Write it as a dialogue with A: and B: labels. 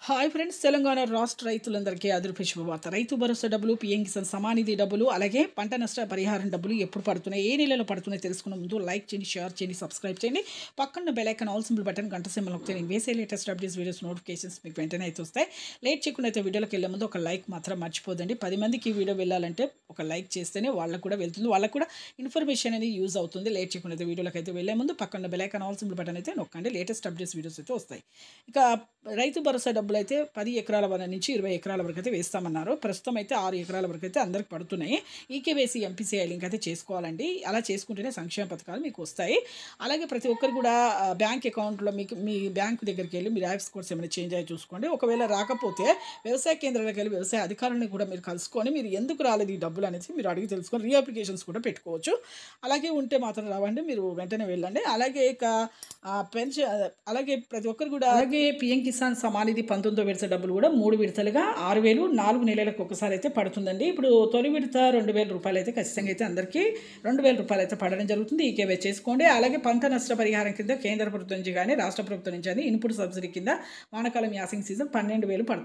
A: Hi friends, Telangana రాష్ట్ర రైతులందరికీ అదృప శుభవార్త. రైతు భరోసా డబ్బులు, పీఎం కిసాన్ సమానిధి డబ్బులు, అలాగే పంట నష్ట పరిహారం డబ్బులు ఎప్పుడు పడుతున్నాయి, ఏ నెలలో పడుతున్నాయి తెలుసుకునే ముందు లైక్ చేయండి, షేర్ చేయండి, సబ్స్క్రైబ్ చేయండి. పక్కన bell icon all symbol button గంట సింబల్ నొక్కితే నేను వేసే లేటెస్ట్ అప్డేట్స్ వీడియోస్ నోటిఫికేషన్స్ మీకు వెంటనే అయితే వస్తాయి. లేట్ చేయకుండా అయితే వీడియోలోకి వెళ్ళే ముందు ఒక లైక్ మాత్రం మర్చిపోదండి. 10 మందికి ఈ వీడియో వెళ్ళాలంటే ఒక లైక్ చేస్తేనే వాళ్ళకు కూడా వెళ్తుంది, వాళ్ళకు కూడా ఇన్ఫర్మేషన్ అనేది యూజ్ అవుతుంది. లేట్ చేయకుండా అయితే వీడియోలోకి అయితే వెళ్ళే ముందు పక్కన bell icon all symbol button అయితే నొక్కండి. లేటెస్ట్ అప్డేట్స్ వీడియోస్ అయితే వస్తాయి. ఇక రైతు భరోసా డబ్బులు అయితే 10 ఎకరాల వరకు నుంచి 20 ఎకరాల వరకు అయితే వేస్తామన్నారు. ప్రస్తుతం అయితే 6 ఎకరాల వరకు అయితే అందరికి పడుతున్నాయి. ఈకేవైసీ ఎంపీసీఐ లింక్ అయితే చేసుకోవాలండి. అలా చేసుకుంటేనే సంక్షేమ పథకాలు మీకు వస్తాయి. అలాగే ప్రతి ఒక్కరు కూడా బ్యాంక్ అకౌంట్లో మీ బ్యాంకు దగ్గరికి వెళ్ళి మీరు యాప్స్ కోర్స్ ఏమైనా చేంజ్ అయ్యి చూసుకోండి. ఒకవేళ రాకపోతే వ్యవసాయ కేంద్రాలకు వెళ్ళి వ్యవసాయ అధికారులను కూడా మీరు కలుసుకొని మీరు ఎందుకు రాలేదు ఈ డబ్బులు అనేసి మీరు అడిగి తెలుసుకొని రీఅప్లికేషన్స్ కూడా పెట్టుకోవచ్చు. అలాగే ఉంటే మాత్రం రావండి, మీరు వెంటనే వెళ్ళండి. అలాగే ఇక పెన్షన్, అలాగే ప్రతి ఒక్కరు కూడా అలాగే పీఎం కిసాన్ సమానిధి 19వ విడత డబ్బులు కూడా 3 విడతలుగా 6,000 4 నెలలకు ఒకసారి అయితే పడుతుందండి. ఇప్పుడు తొలి విడత 2,000 రూపాయలు అయితే ఖచ్చితంగా అయితే అందరికీ 2,000 రూపాయలు అయితే పడడం జరుగుతుంది. ఈకేవై చేసుకోండి. అలాగే పంట నష్ట పరిహారం కింద కేంద్ర ప్రభుత్వం నుంచి కానీ రాష్ట్ర ప్రభుత్వం నుంచి కానీ ఇన్పుట్ సబ్సిడీ కింద వానాకాలం యాసింగ్ సీజన్ 12,000 పడుతుంది.